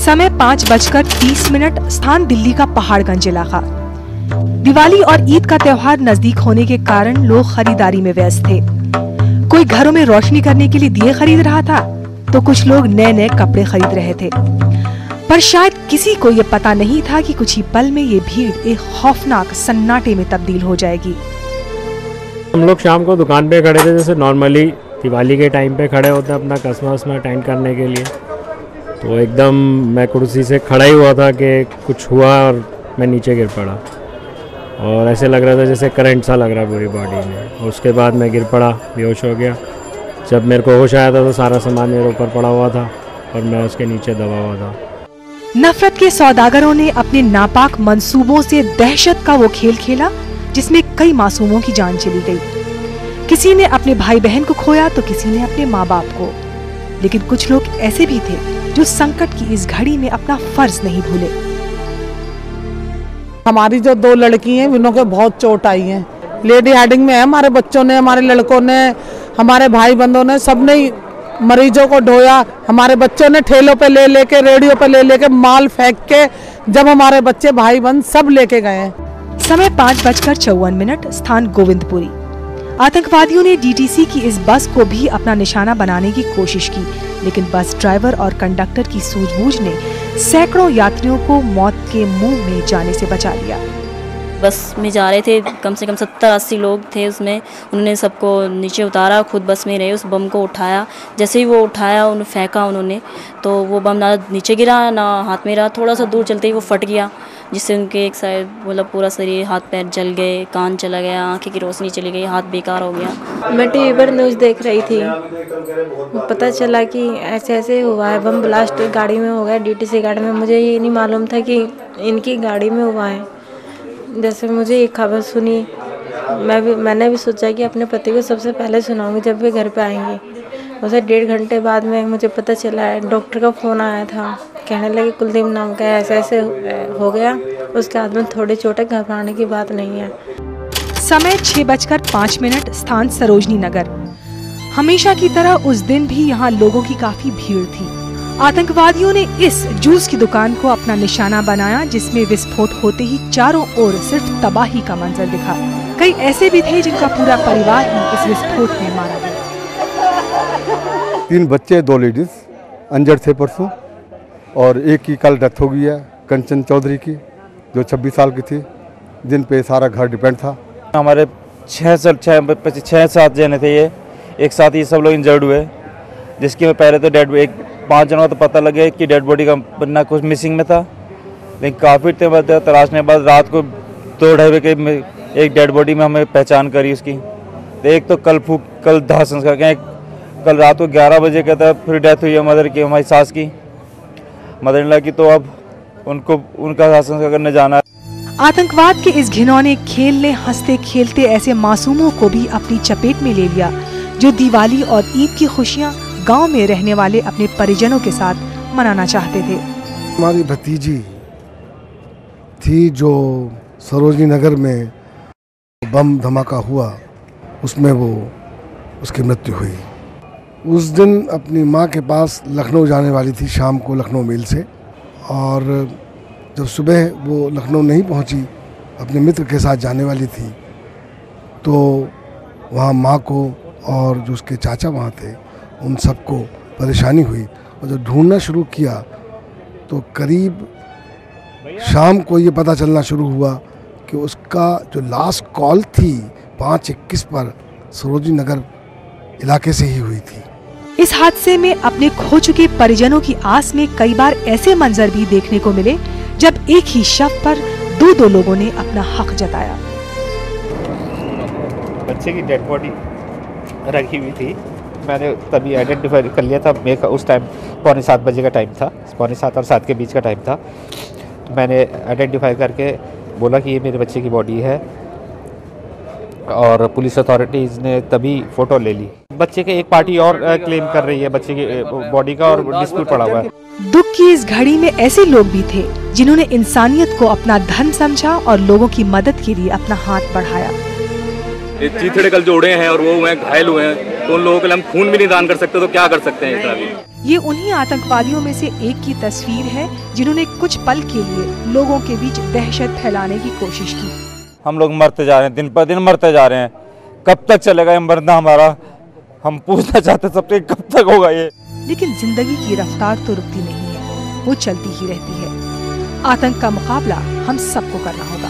समय 5:30, स्थान दिल्ली का पहाड़गंज इलाका। दिवाली और ईद का त्योहार नजदीक होने के कारण लोग खरीदारी में व्यस्त थे। कोई घरों में रोशनी करने के लिए दिए खरीद रहा था, तो कुछ लोग नए नए कपड़े खरीद रहे थे। पर शायद किसी को ये पता नहीं था कि कुछ ही पल में ये भीड़ एक खौफनाक सन्नाटे में तब्दील हो जाएगी। हम लोग शाम को दुकान पे खड़े थे, जैसे नॉर्मली दिवाली के टाइम पे खड़े होते हैं अपना कस्टमर्स में अटेंड करने के लिए। तो एकदम मैं कुर्सी से खड़ा ही हुआ था कि कुछ हुआ और मैं नीचे गिर पड़ा, और ऐसे लग रहा था जैसे करंट सा लग रहा पूरी बॉडी में। और उसके बाद मैं गिर पड़ा, बेहोश हो गया। जब मेरे को होश आया था तो सारा सामान मेरे ऊपर पड़ा हुआ था और मैं उसके नीचे दबा हुआ था। नफरत के सौदागरों ने अपने नापाक मंसूबों से दहशत का वो खेल खेला जिसमें कई मासूमों की जान चली गई। किसी ने अपने भाई बहन को खोया तो किसी ने अपने माँ बाप को। लेकिन कुछ लोग ऐसे भी थे जो संकट की इस घड़ी में अपना फर्ज नहीं भूले। हमारी जो 2 लड़की हैं, इन्हों के बहुत चोट आई है। लेडी हेडिंग में है। हमारे बच्चों ने, हमारे लड़कों ने, हमारे भाई बंधुओं ने, सबने मरीजों को ढोया। हमारे बच्चों ने ठेलों पे ले लेके, रेडियो पे ले लेके, माल फेंक के, जब हमारे बच्चे भाई बंद सब लेके गए हैं। समय 5:54, स्थान गोविंदपुरी। आतंकवादियों ने डीटीसी की इस बस को भी अपना निशाना बनाने की कोशिश की, लेकिन बस ड्राइवर और कंडक्टर की सूझबूझ ने सैकड़ों यात्रियों को मौत के मुंह में जाने से बचा लिया। बस में जा रहे थे, कम से कम 70-80 लोग थे उसमें। उन्होंने सबको नीचे उतारा, खुद बस में रहे, उस बम को उठाया। जैसे ही वो उठाया, उन्हें फेंका उन्होंने, तो वो बम ना नीचे गिरा ना हाथ में रहा। थोड़ा सा दूर चलते ही वो फट गया, जिससे उनके एक साइड मतलब पूरा शरीर, हाथ पैर जल गए, कान चला गया, आंखें की रोशनी चली गई, हाथ बेकार हो गया। मैं टीवी पर न्यूज़ देख रही थी, पता चला कि ऐसे ऐसे हुआ है, बम ब्लास्ट गाड़ी में हो गया, डीटीसी गाड़ी में। मुझे ये नहीं मालूम था कि इनकी गाड़ी में हुआ है। जैसे मुझे ये खबर सुनी, मैंने भी सोचा कि अपने पति को सबसे पहले सुनाऊंगी जब वे घर पे आएंगे। उसे 1.5 घंटे बाद में मुझे पता चला है, डॉक्टर का फ़ोन आया था, कहने लगे कुलदीप नाम का ऐसे ऐसे हो गया, उसके हाथ में थोड़ी चोट है, घबराने की बात नहीं है। समय 6:05, स्थान सरोजनी नगर। हमेशा की तरह उस दिन भी यहाँ लोगों की काफी भीड़ थी। आतंकवादियों ने इस जूस की दुकान को अपना निशाना बनाया, जिसमें विस्फोट होते ही चारों ओर सिर्फ तबाही का मंजर दिखा। कई ऐसे भी थे जिनका पूरा परिवार ही इस विस्फोट में मारा गया। 3 बच्चे, 2 लेडीज इंजर्ड थे परसों, और एक की कल डेथ हो गई है, कंचन चौधरी की, जो 26 साल की थी, जिन पे सारा घर डिपेंड था। हमारे 6-7 जने थे, ये एक साथ ही सब लोग इंजर्ड हुए, जिसकी मैं पहले तो 5 जनों का तो पता लगे कि डेड बॉडी का बनना कुछ मिसिंग में था। लेकिन काफ़ी टाइम बाद तलाशने के बाद रात को 2-2:30 बजे के एक डेड बॉडी में हमें पहचान करी उसकी। एक तो कल दाह संस्कार के, कल रात को 11 बजे का था, फिर डेथ हुई है मदर की, हमारी सास की, मदर इन लॉ की। तो अब उनका दाह संस्कार करने जाना है। आतंकवाद के इस घिनौने खेल ने हंसते खेलते ऐसे मासूमों को भी अपनी चपेट में ले लिया, जो दिवाली और ईद की खुशियाँ गांव में रहने वाले अपने परिजनों के साथ मनाना चाहते थे। हमारी भतीजी थी जो सरोजनी नगर में बम धमाका हुआ, उसमें उसकी मृत्यु हुई। उस दिन अपनी माँ के पास लखनऊ जाने वाली थी, शाम को लखनऊ मेल से, और जब सुबह वो लखनऊ नहीं पहुँची, अपने मित्र के साथ जाने वाली थी, तो वहाँ माँ को और जो उसके चाचा वहाँ थे उन सबको परेशानी हुई। और जब ढूंढना शुरू किया तो करीब शाम को ये पता चलना शुरू हुआ कि उसका जो लास्ट कॉल थी 5:21 पर सरोजनी नगर इलाके से ही हुई थी। इस हादसे में अपने खो चुके परिजनों की आस में कई बार ऐसे मंजर भी देखने को मिले जब एक ही शव पर 2 लोगों ने अपना हक जताया। बच्चे की डेड बॉडी रखी हुई थी, मैंने तभी आइडेंटिफाई कर लिया था। मेरा उस टाइम 6:45 बजे का टाइम था, 6:45 और 7 के बीच का टाइम था। तो मैंने आइडेंटिफाई करके बोला कि ये मेरे बच्चे की बॉडी है, और पुलिस अथॉरिटीज़ ने तभी फ़ोटो ले ली। बच्चे के एक पार्टी और क्लेम कर रही है बच्चे की बॉडी का, और डिस्प्यूट पड़ा हुआ है। दुख की इस घड़ी में ऐसे लोग भी थे जिन्होंने इंसानियत को अपना धर्म समझा और लोगों की मदद के लिए अपना हाथ बढ़ाया। ये चीथड़े कल जोड़े हैं और वो हुए घायल हुए हैं, तो उन लोगों के लिए हम खून भी नहीं दान कर सकते, तो क्या कर सकते हैं इसका भी। ये उन्हीं आतंकवादियों में से एक की तस्वीर है जिन्होंने कुछ पल के लिए लोगों के बीच दहशत फैलाने की कोशिश की। हम लोग मरते जा रहे हैं, दिन पर दिन मरते जा रहे हैं, कब तक चलेगा ये मरना हमारा? हम पूछना चाहते सबसे, कब तक होगा ये? लेकिन जिंदगी की रफ्तार तो रुकती नहीं है, वो चलती ही रहती है। आतंक का मुकाबला हम सबको करना होगा।